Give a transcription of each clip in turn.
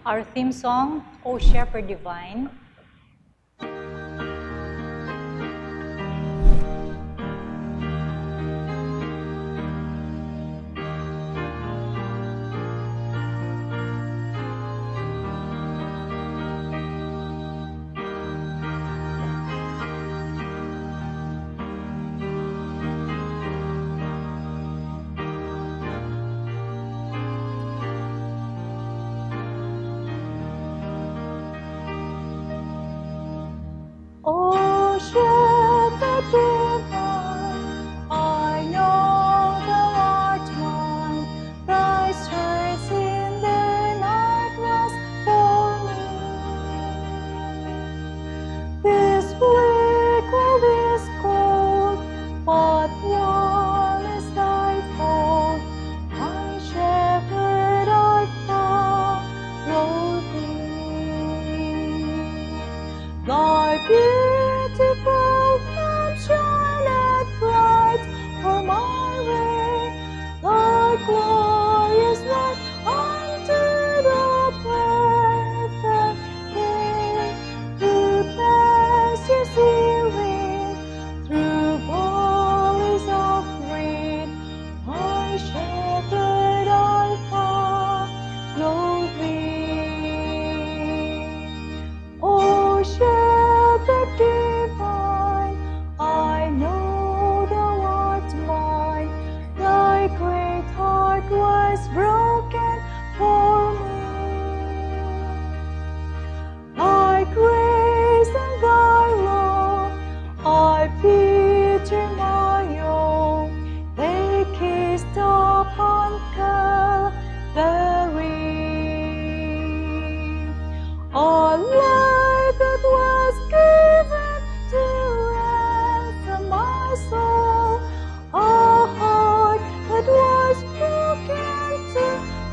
Our theme song, O Shepherd Divine. O Shepherd divine, I know thou art mine. Thy stripes in the night was for me. This bleak world is cold, but warm is thy fold. My Shepherd, I follow thee. Thy beautiful lamp shineth bright for my way. Thy glorious light unto the perfect day. Through pastures serene, through valleys of green, my Shepherd, I follow thee. O Shepherd divine, I know thou art mine. Thy great heart was broken for me. Thy grace and thy love I picture my own. They kissed upon Calvary. A life that was given to ransom my soul, a heart that was broken to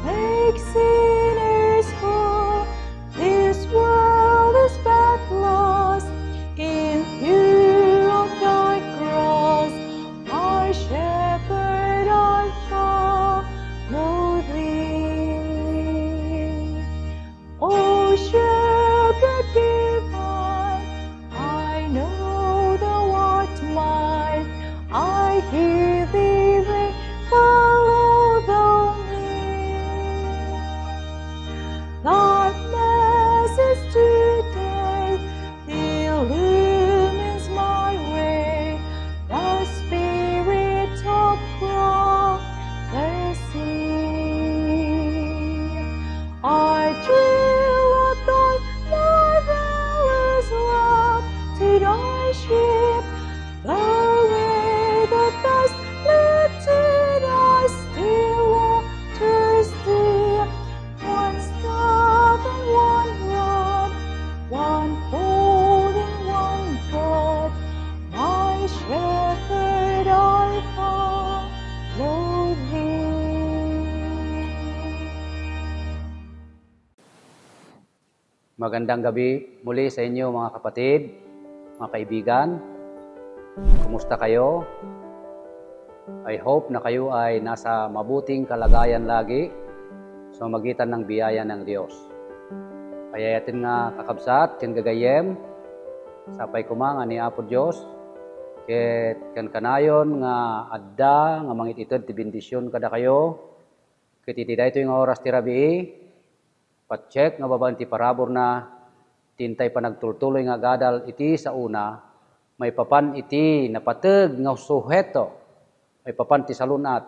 make sinners whole. This world is but lost in view of thy cross. My Shepherd, I follow thee. O Shepherd divine, I know thou art mine. I hear thee ring, follow thou me. Thy message today illumines my way. The spirit of prophecy. I thrill at thy marvelous love to thy sheep. The way that dost lead to thy still waters deep. One staff and one rod, one fold and one God. My Shepherd, I follow thee. Magandang gabi muli sa inyo mga kapatid, mga kaibigan. Kumusta kayo? I hope na kayo ay nasa mabuting kalagayan lagi sa magitan ng biyaya ng Diyos. Payayatin nga kakabsat, ken gagayem, sapay kumanga ni Apo Diyos, ket ken kanayon nga adda nga mangit ited ti bendisyon kada kayo, ket iti daytoy nga oras ti rabii, patcheck nga baban ti parabor na tintay pa nagtultuloy nga gadal iti sa una, may papan iti napateg nga suheto, may papan ti salunat,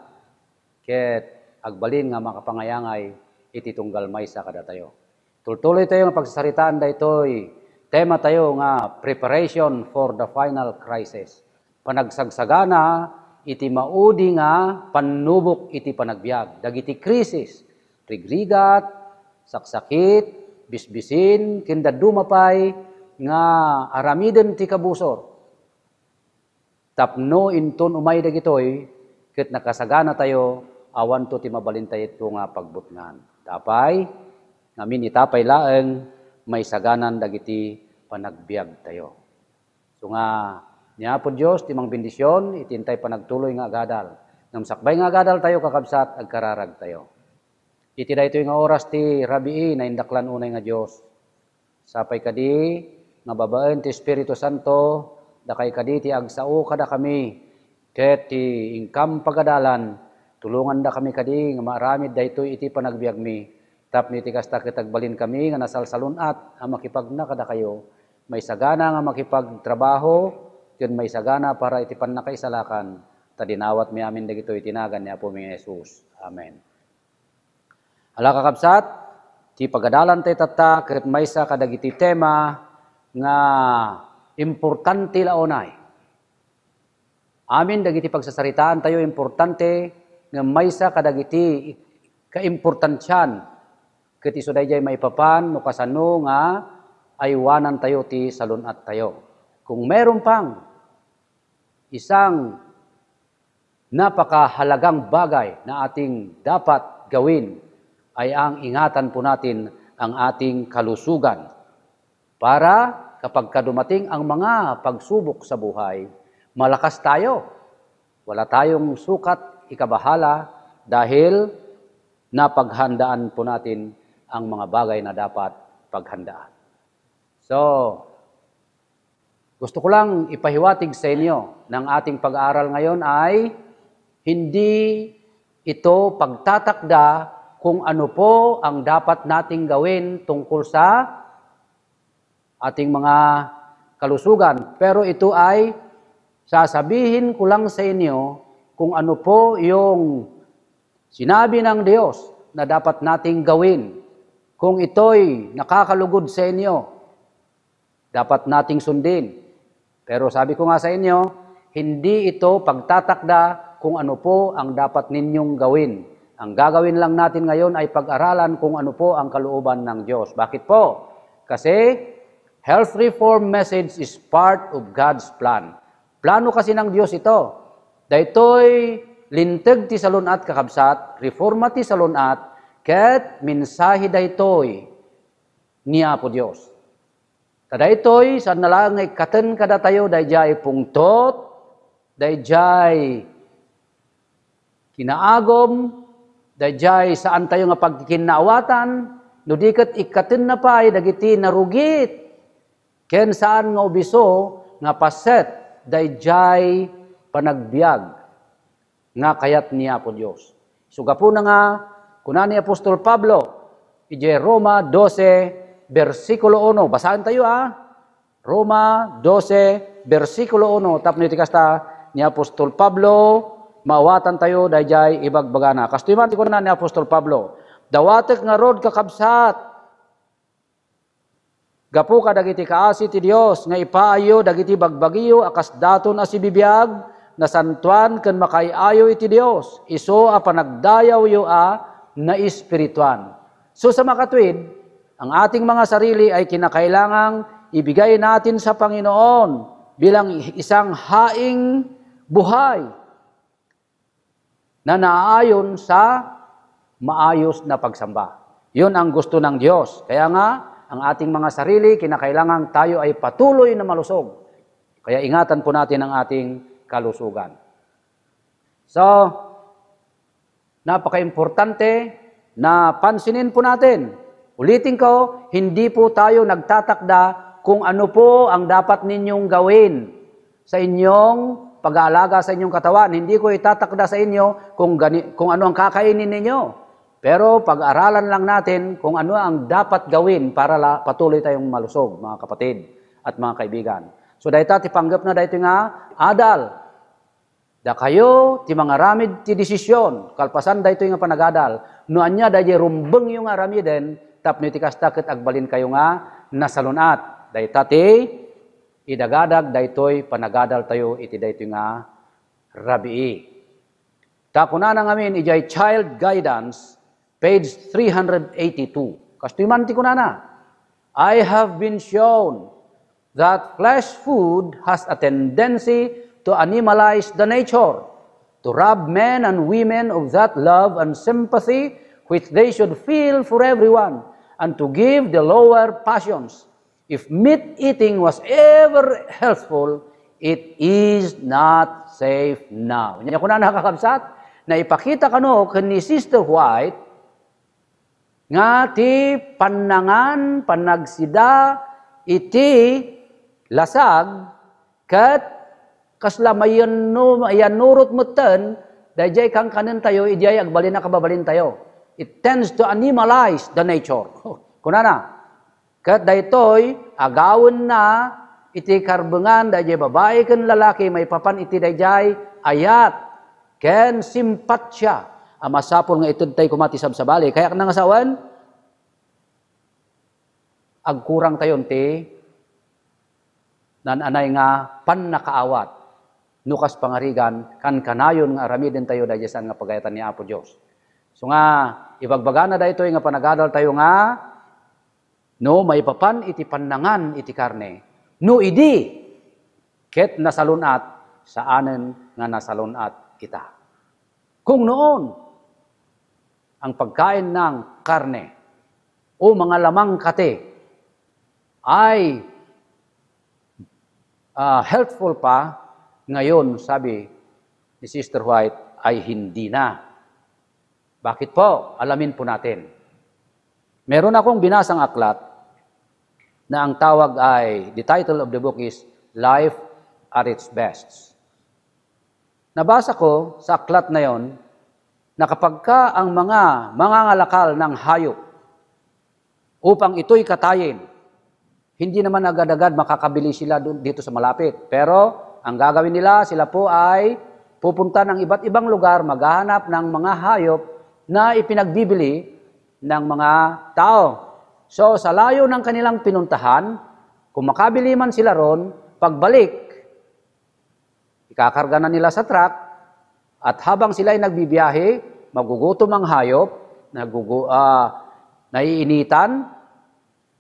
ket agbalin nga makapangayangay iti tunggal maysa kada tayo. Tultuloy tayo nga pagsasaritaan daytoy, tema tayo nga preparation for the final crisis. Panagsagsagana iti maudi nga panubok iti panagbiag, dagiti krisis, rigrigat, saksakit, bisbisin, kinda dumapay, nga aramiden ti kabusor. Tapno inton umay dagitoy, ket nakasagana tayo, awan to ti mabalintay ito nga pagbutngan. Tapay, ngamin itapay laeng, may saganan dagiti panagbiag tayo. So nga, niya po Diyos, timang bendisyon, itintay panagtuloy nga agadal. Ngam sakbay nga agadal tayo kakabsat, agkararag tayo. Iti daytoy nga oras ti rabii na indaklan unay nga Dios. Sapay kadi nga babaen ti Espiritu Santo, dakay kadi ti agsao kada kami, ket ti ingkam pagadalan, tulungan da kami kadi nga maaramid daytoy iti panagbiag mi. Tapno iti kasta ket agbalin kami nga nasalsalunat a makipagna kada kayo, may sagana nga makipagtrabaho, ken may sagana para iti pannakaisalakan, ta dinawat mi amin dagitoy tinagan ni Apo mi Jesus. Amen. Ala kakabsat, ti pagadalan tayo tata, ket maysa kadagiti tema nga importante laonay. Amin dagiti pagsasaritaan tayo importante nga maysa kadagiti kaimportansyan ket isu dayjay maipapan no kasano nga aywanan tayo ti salunat tayo. Kung meron pang isang napakahalagang bagay na ating dapat gawin ay ang ingatan po natin ang ating kalusugan para kapag kadumating ang mga pagsubok sa buhay, malakas tayo. Wala tayong sukat, ikabahala dahil napaghandaan po natin ang mga bagay na dapat paghandaan. So, gusto ko lang ipahiwatig sa inyo ng ating pag-aaral ngayon ay hindi ito pagtatakda kung ano po ang dapat nating gawin tungkol sa ating mga kalusugan. Pero ito ay sasabihin ko lang sa inyo kung ano po yung sinabi ng Diyos na dapat nating gawin. Kung ito'y nakakalugod sa inyo, dapat nating sundin. Pero sabi ko nga sa inyo, hindi ito pagtatakda kung ano po ang dapat ninyong gawin. Ang gagawin lang natin ngayon ay pag-aralan kung ano po ang kalooban ng Diyos. Bakit po? Kasi health reform message is part of God's plan. Plano kasi ng Diyos ito. Daytoy linteg ti salunat kakabsat, reforma ti salunat, ket mensahe daytoy niya po Diyos. Kadaytoy saan nalang ay katen kada tayo dayjay pungtot, dayjay kinaagom, dayjay saan tayo nga pagkinaawatan, no di ket ikaten na pay dagiti narugit. Ken saan nga ubiso nga paset dayjay panagbiag nga kayat niya po Dios. Suga po na nga kuna ni Apostol Pablo ije Roma 12 versikulo 1. Basahan tayo Roma 12 versikulo 1. Tapno iti kasta ni Apostol Pablo maawatan tayo dayjay ibagbagana. Kastoy man ti kuna ni Apostol Pablo. Dawatek nga rod kakabsat. Gapu ka dagiti kaasi ti Dios nga ipaayo dagiti bagbagiyo akas daton as ibibiyag na santuan ken makaayo iti Dios. Iso a panagdayaw yo na espirituan. So sa makatwid, ang ating mga sarili ay kinakailangang ibigay natin sa Panginoon bilang isang haing buhay na naayon sa maayos na pagsamba. Yun ang gusto ng Diyos. Kaya nga, ang ating mga sarili, kinakailangan tayo ay patuloy na malusog. Kaya ingatan po natin ang ating kalusugan. So, napaka-importante na pansinin po natin. Ulitin ko, hindi po tayo nagtatakda kung ano po ang dapat ninyong gawin sa inyong pag-aalaga sa inyong katawan. Hindi ko itatakda sa inyo kung ano ang kakainin ninyo. Pero pag-aralan lang natin kung ano ang dapat gawin para patuloy tayong malusog, mga kapatid at mga kaibigan. So dahil tipanggap na dahil nga, adal, da kayo ti mga ramid ti desisyon, kalpasan dahil nga panagadal, noan niya dahil rumbeng yung nga ramiden, tapno iti kastakit agbalin kayo nga nasalunat. Dahil idagadag dahil panagadal tayo iti dahil nga rabii. Takuna na ngamin ijay child guidance, page 382. Kastuiman ti kunana. I have been shown that flesh food has a tendency to animalize the nature, to rob men and women of that love and sympathy which they should feel for everyone, and to give the lower passions. If meat eating was ever healthful, it is not safe now. Kanya ko na nakakabsat, na ipakita kano ni Sister White, nga ti pannangan panagsida iti lasag ket kasla mayan nurot meten dayjay kang kanen tayo idiyay agbalin na kababalin tayo. It tends to animalize the nature. Kunana ket daytoy agawon na iti karbengan dayjay babae ken lalaki may papan iti dayjay ayat ken simpatsya amasapol nga itud tay kumati sabsabali kaya nang asawan agkurang tayon ti nananay nga pannakaawat nukas pangarigan kan kanayon nga aramiden tayo daysan nga pagayatan ni Apo Dios. So nga ibagbagana daytoy nga panagadal tayo nga no may papan iti pannangan iti karne no idi ket nasalunat saanen nga nasalunat kita. Kung noon ang pagkain ng karne o mga lamang kate ay helpful pa, ngayon, sabi ni Sister White, ay hindi na. Bakit po? Alamin po natin. Meron akong binasang aklat na ang tawag ay, the title of the book is Life at its Best. Nabasa ko sa aklat na yon na kapag ka ang mga mangangalakal ng hayop upang ito'y katayin, hindi naman agad-agad makakabili sila dito sa malapit. Pero ang gagawin nila, sila po ay pupunta ng iba't ibang lugar, maghahanap ng mga hayop na ipinagbibili ng mga tao. So sa layo ng kanilang pinuntahan, kung makabili man sila ron, pagbalik, ikakarga na nila sa truck, at habang sila ay nagbibiyahe, magugutom ang hayop, naiinitan,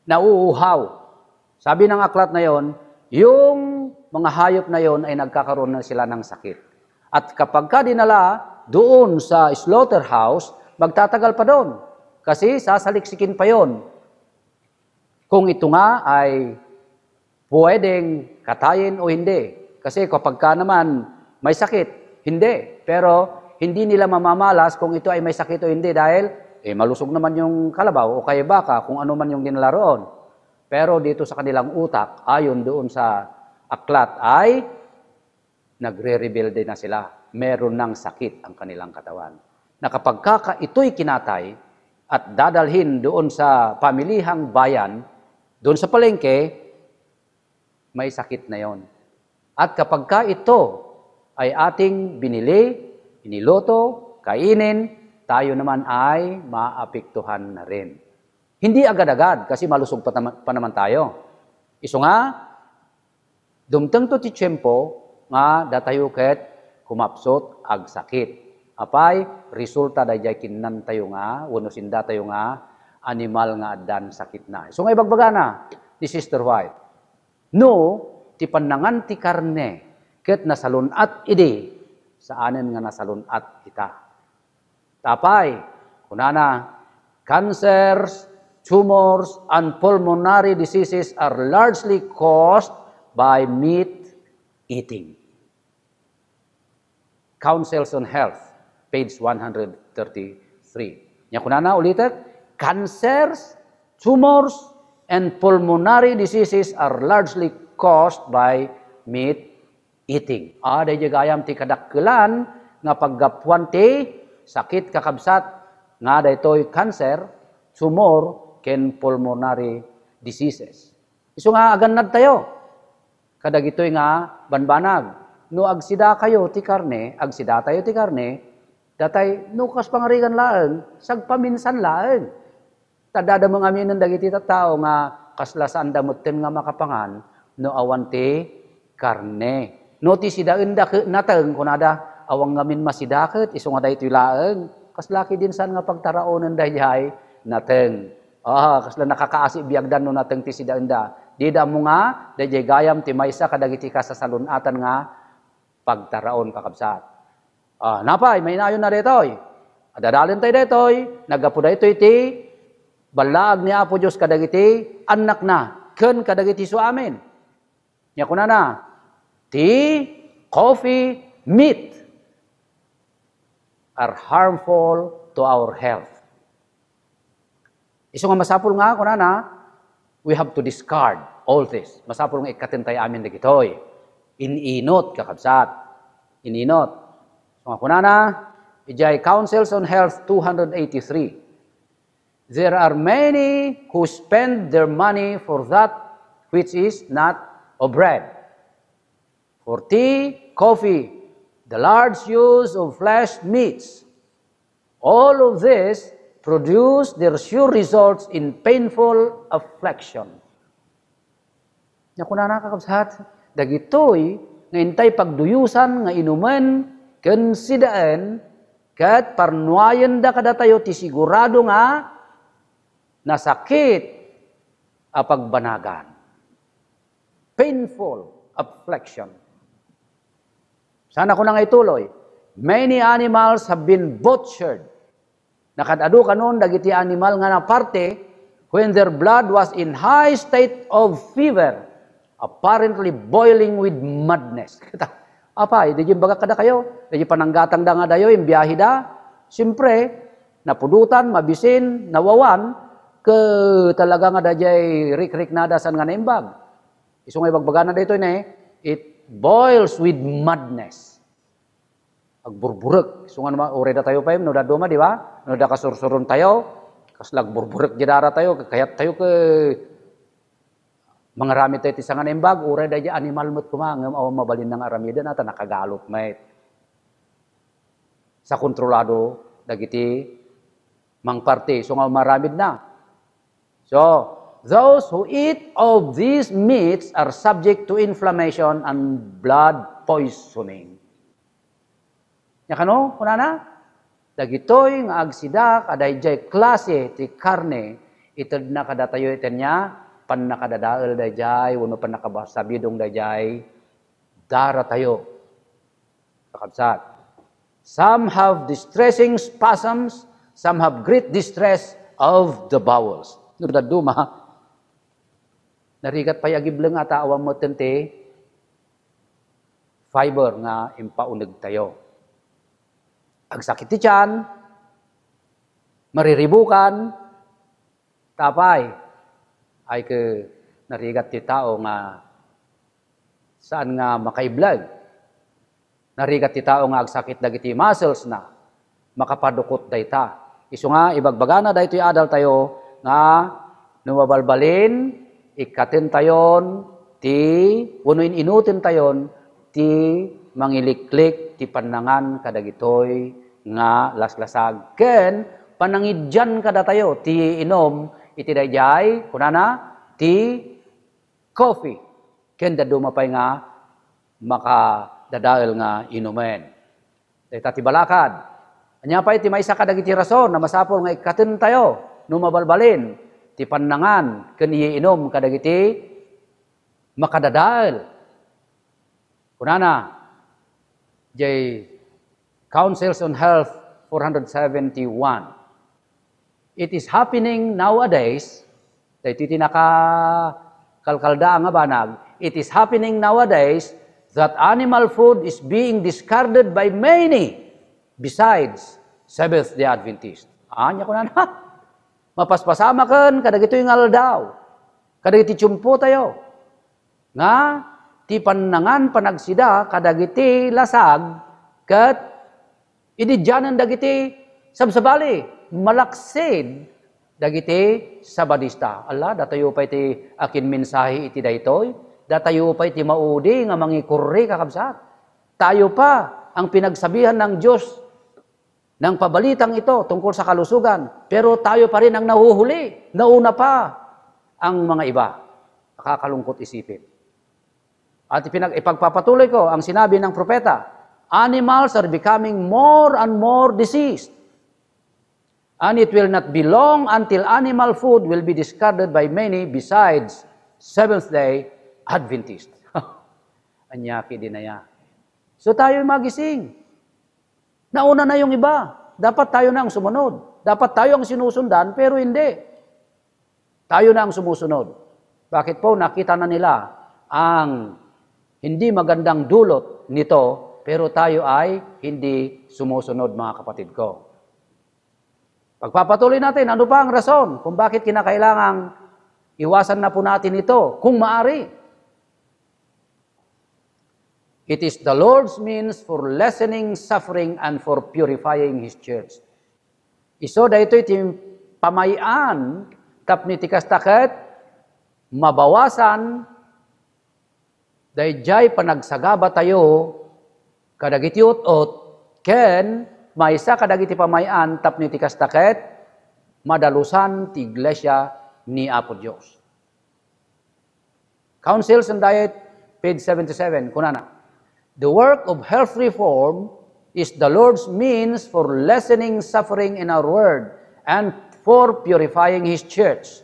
nauuhaw. Sabi ng aklat na yon, yung mga hayop na yon ay nagkakaroon na sila ng sakit. At kapag ka dinala doon sa slaughterhouse, magtatagal pa doon. Kasi sasaliksikin pa yon. Kung ito nga ay pwedeng katayin o hindi. Kasi kapag ka naman may sakit, hindi. Pero hindi nila mamamalas kung ito ay may sakit o hindi dahil malusog naman yung kalabaw o kaya baka kung ano man yung dinala roon. Pero dito sa kanilang utak, ayon doon sa aklat ay nagre-rebelde na sila. Meron ng sakit ang kanilang katawan. Na kapag ito'y kinatay at dadalhin doon sa pamilihang bayan, doon sa palengke, may sakit na yon. At kapag ito ay ating binili, iniluto, kainin, tayo naman ay maapektuhan na rin. Hindi agad-agad kasi malusog pa naman tayo. Iso nga, dumteng to ti tiyempo nga datayo ket kumapsot ag sakit. Apay, resulta dayjay kinnan tayo nga, unusinda tayo nga, animal nga addan sakit na. So nga ibagbaga na, ni Sister White, no, ti pannangan ti karne, ket nasalunat idi, saanen nga nasalunat kita. Tapay, kunana, cancers, tumors, and pulmonary diseases are largely caused by meat eating. Counsels on Health, page 133. Nya kunana ulitet, cancers, tumors, and pulmonary diseases are largely caused by meat eating. Ada gayam ti kadakkelan nga paggapuan ti sakit kakabsat nga daytoy cancer, tumor, ken pulmonary diseases. Isu nga agannad tayo. Kadagitoy nga banbanag. No agsida kayo ti karne, agsida tayo ti karne, datay nukas pangarigan laeng, sagpaminsan laeng. Tadada mga amin ng dagiti tao nga kaslasan damutten nga makapangan, no awan ti karne. No ti sidaen da nateng kunada awang ngamin masidaket, isu nga daytoy laeng. Kaslaki din san nga pagtaraonen dayjay nateng. Kasla nakakaasi biagdan no nateng ti sidaen da. Dida mo nga dayjay gayam ti maysa kadagiti kasasalunatan nga pagtaraon kakabsat. Napay, may nayon na detoy. Adadalin tayo detoy, nagapu daytoy ti balaag ni Apo Dios kadagiti anak na, ken kadagiti su amin. Nya kunana, ti coffee, meat are harmful to our health. Iso nga masapul nga, kunana, we have to discard all this. Masapul nga ikatintay amin dagitoy. Ininot, kakabsat. Ininot. So nga kunana, ijay Councils on Health 283. There are many who spend their money for that which is not of bread. For tea, coffee, the large use of flesh meats. All of this produce their sure results in painful affliction. Nga kunana kakabsat, dagitoy nga intay pagduyusan nga inuman ken sidaan ket parnuayen da kada tayo ti sigurado nga nasakit a pagbanagan. Painful affliction. Sana ko na nga ituloy. Many animals have been butchered. Nakadado kanon dagiti animal nga na parte when their blood was in high state of fever, apparently boiling with madness. Apay, di yung baga kada kayo, di yung pananggatang da nga dayo, yung biyahe da, siyempre, napudutan, mabisin, nawawan, ke talaga nga da jay rik-rik na dasan nga naimbag. Iso nga ibagbaga na dito it boils with madness. Agburburek. Iso nga naman, ure da tayo pa no da duma, di ba? No da kasursurun tayo, kaslag burburek jidara tayo, kayat tayo ke mga ramit tayo tisang nga naimbag, ure da jay animal mo't kumangam, o mabalin ng aramida na, nakagalop mait. Sa kontrolado, dagiti mang parte. So nga maramid na. So, those who eat of these meats are subject to inflammation and blood poisoning. Yakano, kunana? Dagitoy nga agsida kadayjay klase ti karne, itad na kadatayo iten niya, pan nakadadaal dayjay, wano pan nakabasabidong dayjay, dara tayo. Kakabsat. Some have distressing spasms, some have great distress of the bowels. Nudaduma, narigat payagibleng ata awang mo tente, fiber nga impaunag tayo. Agsakit ti tiyan, mariribukan, tapay, ay ke narigat ti tao nga saan nga makaiblag. Narigat ti tao nga agsakit dagiti muscles na, makapadukot dayta. Isu nga, ibagbaga na dayto adal tayo, nga numabalbalin, ikatin tayon, ti, unuin inutin tayon, ti mangiliklik, ti panangan kadagitoy, nga laslasag. Ken, panangidyan kada tayo, ti inom, iti dayjay, kunana, ti coffee. Ken, dadumapay nga, makadadael nga inumen. Dayta ti balakad. Anya pa iti maysa kadagiti rason, na masapol nga ikatin tayo, numabalbalin, ti panangan, kaniinom kadagiti, makadadaal. Kunana, jay Councils on Health 471. It is happening nowadays, dahil tinakakalkalda nga banag, it is happening nowadays that animal food is being discarded by many besides Seventh-day Adventist. Anya kunana, mapaspasama kan kadagito yung aldaw. Kadagiti tsumpo tayo. Nga, ti panangan panagsida kadagiti lasag kat ididyanan dagiti sabsabali. Malaksid dagiti sabadista. Allah, datayo pa iti akin mensahe iti daytoy. Datayo pa iti maudi nga mangikurri kakabsat. Tayo pa ang pinagsabihan ng Diyos ng pabalitang ito tungkol sa kalusugan. Pero tayo pa rin ang nahuhuli. Nauna pa ang mga iba. Nakakalungkot isipin. At ipagpapatuloy ko ang sinabi ng propeta, animals are becoming more and more diseased. And it will not be long until animal food will be discarded by many besides Seventh-day Adventists. Anyaki din na yan. So tayo magising. Nauna na yung iba. Dapat tayo na ang sumunod. Dapat tayo ang sinusundan, pero hindi. Tayo na ang sumusunod. Bakit po? Nakita na nila ang hindi magandang dulot nito, pero tayo ay hindi sumusunod, mga kapatid ko. Pagpapatuloy natin, ano ba ang rason kung bakit kinakailangang iwasan na po natin ito kung maari? It is the Lord's means for lessening suffering and for purifying His church. Iso dahito iti pamayan tapni ti kastaket mabawasan dayjay panagsagaba tayo kadagiti ut-ut ken maysa kadagiti pamayan tapni ti kastaket madalusan ti iglesia ni Apo Dios. Councils and Diet, page 77, kunana. The work of health reform is the Lord's means for lessening suffering in our world and for purifying His church.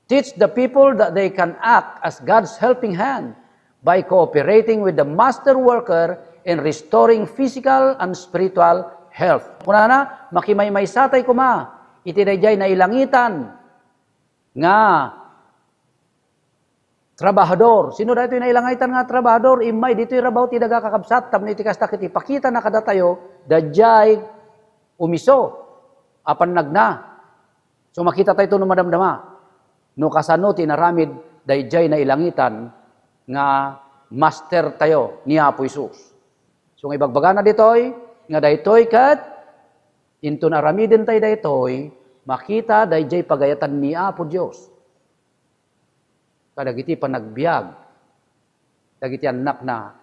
Teach the people that they can act as God's helping hand by cooperating with the master worker in restoring physical and spiritual health. Kunana, makimay-may satay kuma, iti dayjay na ilangitan nga trabahador. Sino dito yung nailangitan nga trabahador? Imay, dito yung rabaw ti daga kakabsat, tapno iti kastakit, ipakita na kadatayo, dayjay umiso, apan nagna. So makita tayo ito no madamdama. No kasano tinaramid, dayjay na ilangitan, nga master tayo ni Apo Isus. So nga ibagbaga na ditoy, nga daytoy kat, into naramidin tayo daytoy, makita dayjay pagayatan ni Apo Dios. Kadagiti panagbiag, dagiti anak na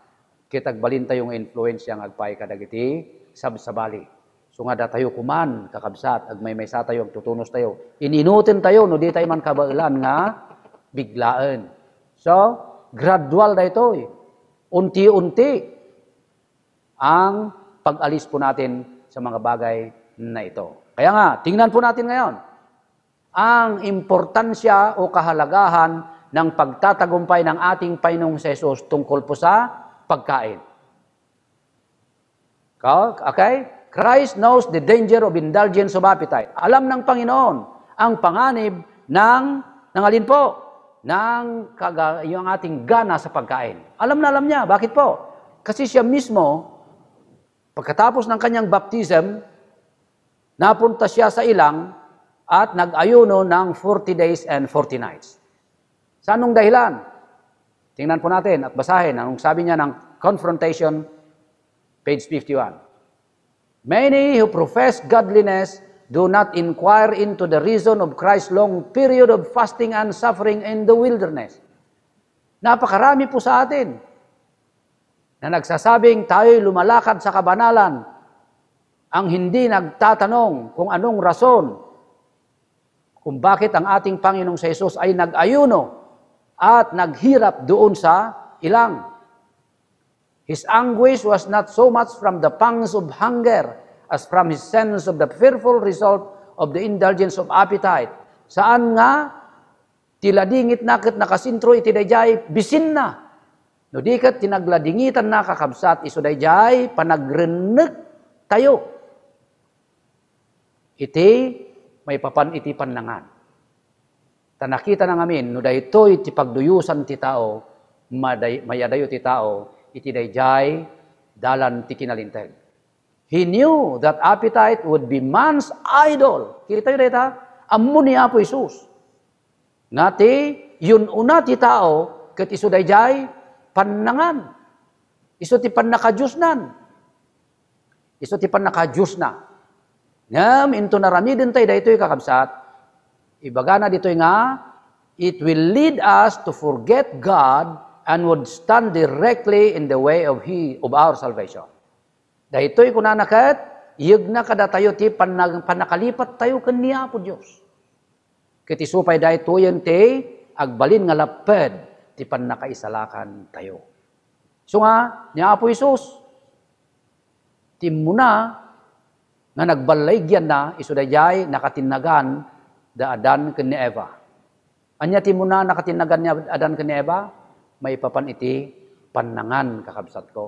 kitagbalin tayong influensya ng agpay kadagiti sabsabali. So nga da tayo kuman, kakabsat, agmay sa tayo, tutunos tayo. Ininutin tayo, no di tayo man kabailan nga biglaan. So, gradual da ito. Unti-unti ang pag-alis po natin sa mga bagay na ito. Kaya nga, tingnan po natin ngayon ang importansya o kahalagahan ng pagtatagumpay ng ating Panginoong Jesus tungkol po sa pagkain. Okay? Christ knows the danger of indulgence of appetite. Alam ng Panginoon ang panganib ng alin po? Yung ating gana sa pagkain. Alam na alam niya. Bakit po? Kasi siya mismo, pagkatapos ng kanyang baptism, napunta siya sa ilang at nag-ayuno ng 40 days and 40 nights. Sa anong dahilan? Tingnan po natin at basahin anong sabi niya ng confrontation, page 51. Many who profess godliness do not inquire into the reason of Christ's long period of fasting and suffering in the wilderness. Napakarami po sa atin na nagsasabing tayo'y lumalakad sa kabanalan ang hindi nagtatanong kung anong rason kung bakit ang ating Panginoong sa Jesus ay nag-ayuno at naghirap doon sa ilang. His anguish was not so much from the pangs of hunger as from his sense of the fearful result of the indulgence of appetite. Saan nga, tila dingit nakit nakasintro iti dayjay, bisin na. No dikat tinagladingitan na kakabsat, iso dayjay, panagreneg tayo. Iti, may papan iti panangan. Tanakita na ngamin, no daytoy iti pagduyusan ti tao, mayadayo ti tao, iti dayjay dalan ti kinalinteg. He knew that appetite would be man's idol. Kita yun dito, ammo ni Apo Isus. Ngati, yun una ti tao, ket iso dayjay panangan. Iso ti panakajusnan. Iso ti panakajusna. Ngam, into naramidin tayo daytoy kakabsat, ibaga na dito'y nga, it will lead us to forget God and would stand directly in the way of our salvation. Dahito'y kunanakat, iyag na kada tayo ti panakalipat tayo kaniya po Diyos. Kitisupay dahito'y ti agbalin nga laped ti panakaisalakan tayo. So nga, ni Apo Isus, ti muna nga nagbalayagyan na, isudayay nakatinagan da Adan ken ni Eva. Anya ti muna nakatinagan ni Adan ken ni Eva, may papan iti panangan kakabsat ko.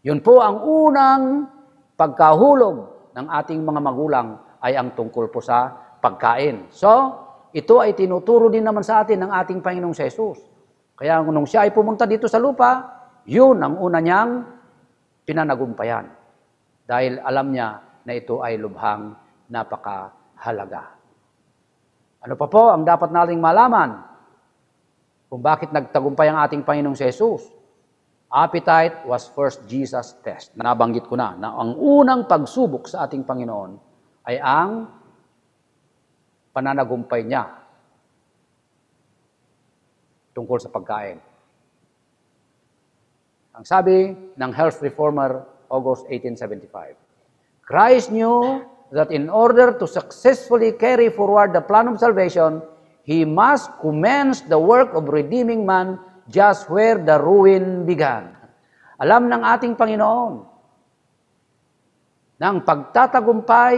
Yun po ang unang pagkahulog ng ating mga magulang ay ang tungkol po sa pagkain. So, ito ay tinuturo din naman sa atin ng ating Panginoong Jesus. Kaya nung siya ay pumunta dito sa lupa, yun ang una niyang pinanagumpayan. Dahil alam niya na ito ay lubhang halaga. Ano pa po ang dapat nating malaman kung bakit nagtagumpay ang ating Panginoong Jesus? Appetite was first Jesus' test. Nabanggit ko na ang unang pagsubok sa ating Panginoon ay ang pananagumpay niya tungkol sa pagkain. Ang sabi ng health reformer, August 1875, Christ knew that in order to successfully carry forward the plan of salvation, He must commence the work of redeeming man just where the ruin began. Alam ng ating Panginoon na ang pagtatagumpay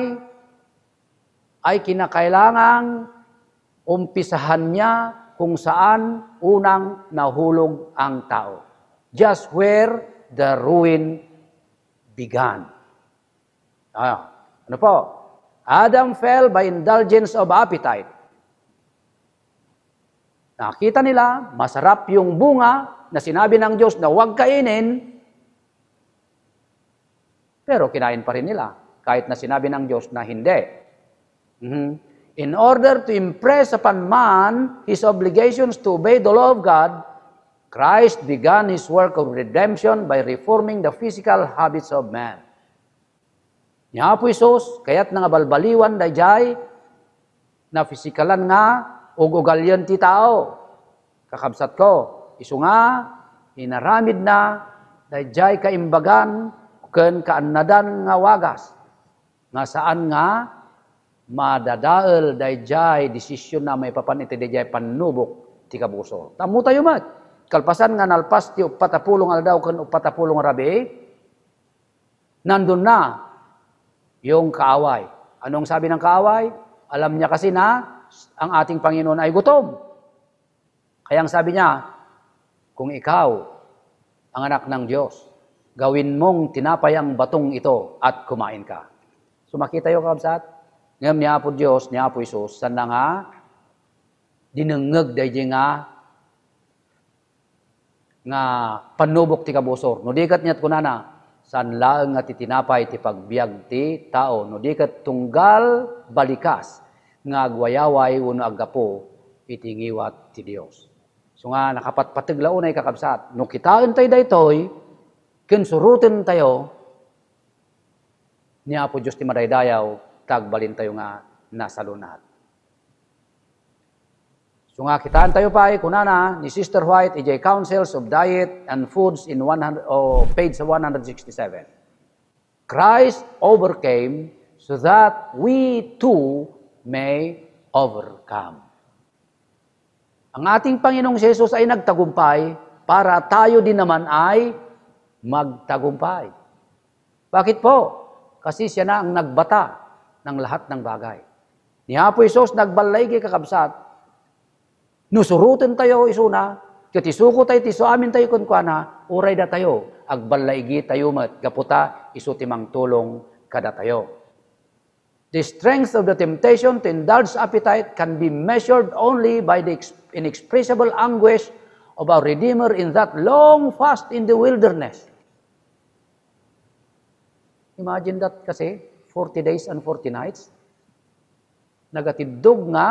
ay kinakailangang umpisahan niya kung saan unang nahulog ang tao. Just where the ruin began. Ano po? Adam fell by indulgence of appetite. Nakita nila, masarap yung bunga na sinabi ng Diyos na huwag kainin, pero kinain pa rin nila, kahit na sinabi ng Diyos na hindi. In order to impress upon man his obligations to obey the law of God, Christ began His work of redemption by reforming the physical habits of man. Niya po Isus, kaya't nga balbaliwan dayjay na fisikalan nga ug ugalyon ti tao. Kakabsat ko, isu nga inaramid na dayjay kaimbagan ken kaannadan nga wagas. Nga saan nga madadael dayjay desisyon na may papan iti dayjay panubok ti kabuso. Tamo tayo mat. Kalpasan nga nalpas ti 40 aldaw ken 40 rabi, nandun na yung kaaway. Anong sabi ng kaaway? Alam niya kasi na ang ating Panginoon ay gutom. Kaya ang sabi niya, kung ikaw ang anak ng Diyos, gawin mong tinapay ang batong ito at kumain ka. So makita yung kabsat, ngam niya po Diyos, niya po Isus, san na nga, dinengeg dahi nga panubok ti kabusor. No dikat niya't kunana, san laeng nga titinapay ti pagbiag ti tao, no dikat tunggal balikas, nga agwayaway uno aggapo itingiwat ti Dios. So nga nakapatpatiglaunay kakabsat, no kitaan tayo daytoy, ken surutin tayo, niya po Diyos ti madaydayaw, tagbalin tayo nga nasa lunat. So nga kitaan tayo pa kunana ni Sister White, EJ Counsels of Diet and Foods in page 167. Christ overcame so that we too may overcome. Ang ating Panginoong Jesus ay nagtagumpay para tayo din naman ay magtagumpay. Bakit po? Kasi siya na ang nagbata ng lahat ng bagay. Ni Apo Isus nagbalay kay kakabsat, nusurutin tayo isuna, katisuko tayo, tiso amin tayo kunkwana, uray da tayo, agbalay tayo mat, gaputa, isutimang tulong kada tayo. The strength of the temptation to indulge appetite can be measured only by the inexpressible anguish of our Redeemer in that long fast in the wilderness. Imagine that kasi, 40 days and 40 nights. Nagatidog nga,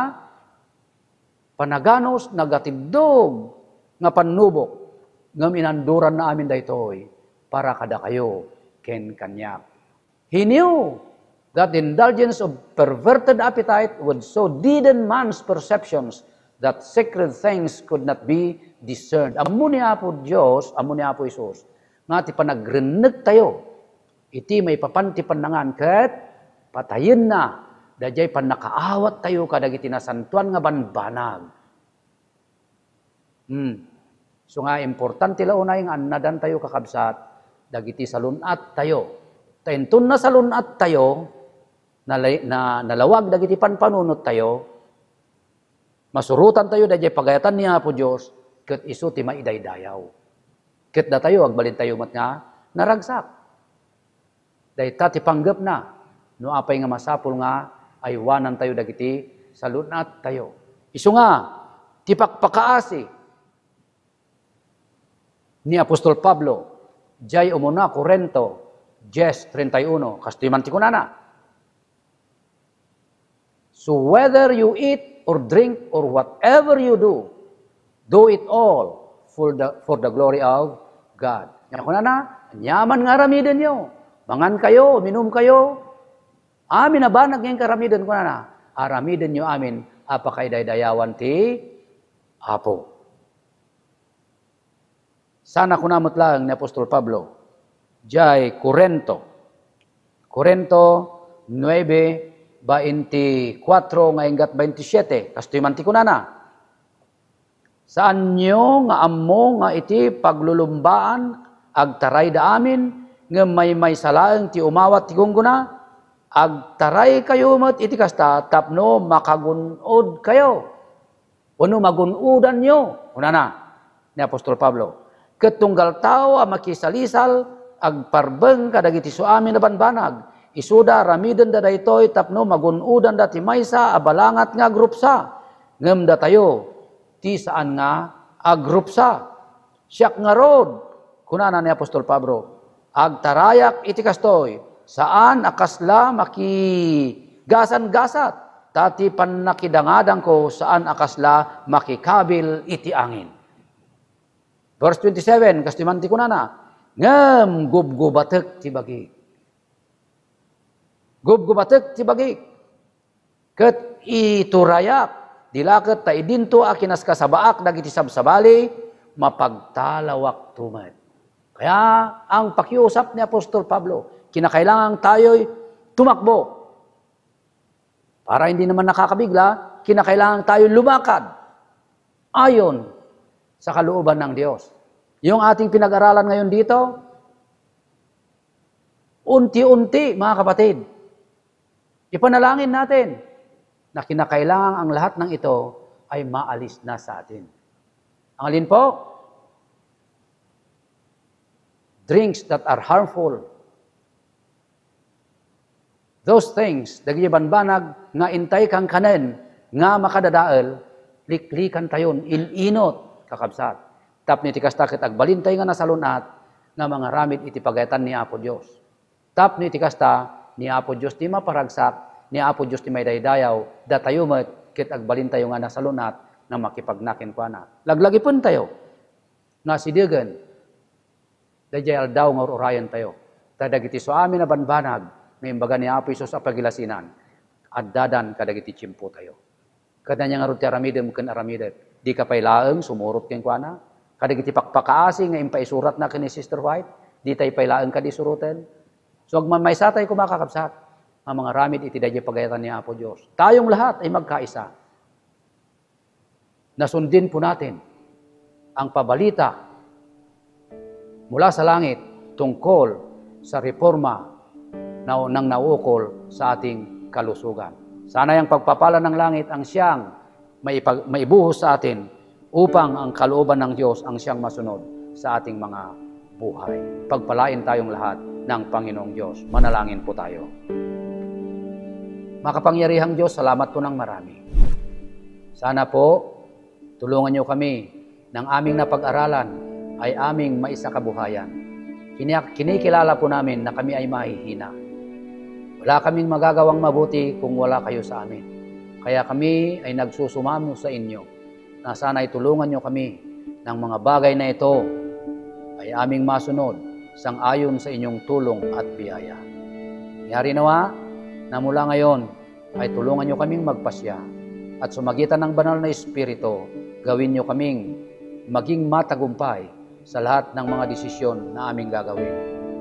panaganos, nagatidog nga panubok, nga minanduran na amin daytoy, para kada kayo, ken kanyak. He knew that the indulgence of perverted appetite would so deaden man's perceptions that sacred things could not be discerned. Amo niya po Diyos, amo niya po Isus, nga ti panagreneg tayo, iti may papantipan nangan, ket patayin na, dajay pan nakaawat tayo kadagiti nasantuan nga banbanag. So nga, importante launay nga annadan tayo kakabsat, dagiti salunat tayo. Taintun na salunat tayo, nalawag dagiti panpanunot tayo, masurutan tayo, dajay pagayatan niya po Diyos, ket isu ti maidaydayaw. Ket da tayo, agbalin tayo mat nga, naragsak. Dayta ti panggap na, no apay nga masapul nga, ay wanan tayo dagiti salunat tayo. Isu nga, ti pakpakaasi ni Apostol Pablo, jay umuna Korento, 10:31, kastoy man ti kunana. So whether you eat or drink or whatever you do it all for the glory of God. Yan ko na, nyaman nga ramidan nyo. Mangan kayo, minum kayo. Amin na ba naging karamidan ko na? Aramidan nyo amin, apakaidaydayawan ti Apo. Sana ko namot lang ni Apostol Pablo. Jai Corinto 9:24 ngayong 27. Kastoy manti ko na. Saan nyo nga ammo nga iti paglulumbaan agtaray da amin nga may salaeng ti umawat ti gungguna agtaray kayo met iti kasta tapno makagunod kayo. Uno magunudan nyo. Una na ni Apostol Pablo. Ketunggal tao ang makisalisal agparbeng kadagiti so amin na banbanag. Isuda ramiden da daytoy tapno magunudan da ti maysa abalangat nga grupsa. Ngem da tayo ti saan nga agrupsa. Siyak nga rod. Kunana ni Apostol Pablo. Agtarayak iti kastoy. Saan akasla makigasan-gasat. Tati panakidangadang ko saan akasla makikabil iti angin. Verse 27. Kastimanti kunana. Ngem gubgubatek ti bagi. Gubgubatek ti bagi. Ket iturayak. Dilaket ta idinto akinas kasabaak dagiti sabsabali mapagtalawak tumet. Kaya ang pakiusap ni Apostol Pablo, kinakailangan tayo'y tumakbo. Para hindi naman nakakabigla, kinakailangan tayo'y lumakad ayon sa kalooban ng Diyos. Yung ating pinag-aralan ngayon dito, unti-unti mga kapatid, ipanalangin natin na kinakailangan ang lahat ng ito ay maalis na sa atin. Ang alin po? Drinks that are harmful. Those things, dagiti banbanag, nga intay kang kanen, nga makadadael, liklikan tayon, inot, kakabsat. Tapno iti kastakit agbalintay nga nasalunat, nga mga ramid iti pagayatan ni Apo Diyos. Tapno iti kasta, ni Apo Diyos ti maparagsak, ni Apo Diyos ti may daydayaw, datayo met, kit agbalin tayo nga nasalunat, na makipagnakin ko na. Laglagi pun tayo, nga sidigan, dayjay aldaw nga urayan tayo. Tadagiti so amin na banbanag, ngayon baga ni Apo Isos apagilasinan, at dadan kadagiti tiyempo tayo. Kadanya nga ruti aramidem ken aramidet, di ka pailaeng sumurot ken kwa na, kadagiti pakpakaasi nga impaisurat na ken ni Sister White, di tayo pailaeng kadisuruten. So agmamaysa tayo kumakakapsat, ang mga ramid iti dadya pagayatan ni Apo Diyos. Tayong lahat ay magkaisa. Nasundin po natin ang pabalita mula sa langit tungkol sa reforma ng naukol sa ating kalusugan. Sana yung pagpapala ng langit ang siyang maibuhos sa atin upang ang kalooban ng Diyos ang siyang masunod sa ating mga buhay. Pagpalain tayong lahat ng Panginoong Diyos. Manalangin po tayo. Makapangyarihang Diyos, salamat po ng marami. Sana po, tulungan niyo kami ng aming napag-aralan ay aming maisakabuhayan. Kinikilala po namin na kami ay mahihina. Wala kaming magagawang mabuti kung wala kayo sa amin. Kaya kami ay nagsusumamo sa inyo na sana ay tulungan niyo kami ng mga bagay na ito ay aming masunod sang-ayon sa inyong tulong at biyaya. Nangyari nawa na mula ngayon ay tulungan nyo kaming magpasya at sumagitan ng banal na Espiritu, gawin nyo kaming maging matagumpay sa lahat ng mga desisyon na aming gagawin.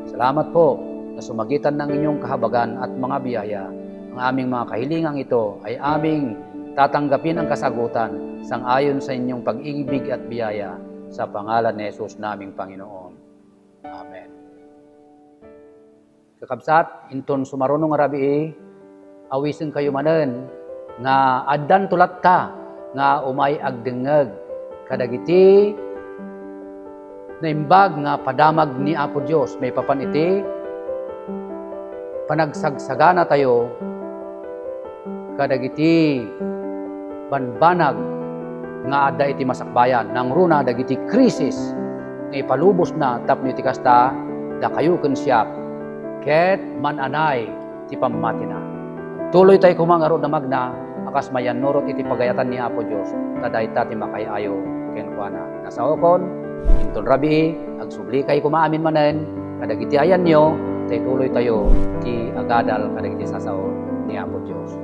Salamat po na sumagitan ng inyong kahabagan at mga biyaya, ang aming mga kahilingang ito ay aming tatanggapin ang kasagutan sang-ayon sa inyong pag-ibig at biyaya sa pangalan ni Jesus naming Panginoon. Amen. Kakabsat, inton sumarunong arabi, awisin kayo manen, nga addan tulat ta, nga umay agdengeg, kadagiti, na imbag nga padamag ni Apo Diyos, may papaniti, panagsagsagana tayo, kadagiti, banbanag, nga adda iti masakbayan, nang runa dagiti krisis, nga ipalubos na tapno iti kasta, da kayo ken siya, ket mananay ti pamati na. Tuloy tayo kumangaro na magna, bakas mayan nurot iti pagayatan ni Apo Dios tadayta ti makayayo ken kuana. Nasaokon inton rabii agsubli kay kumaamin manen kadagiti ayan nyo tay tuloy tayo ti agadal kadagiti sasaon ni Apo Dios.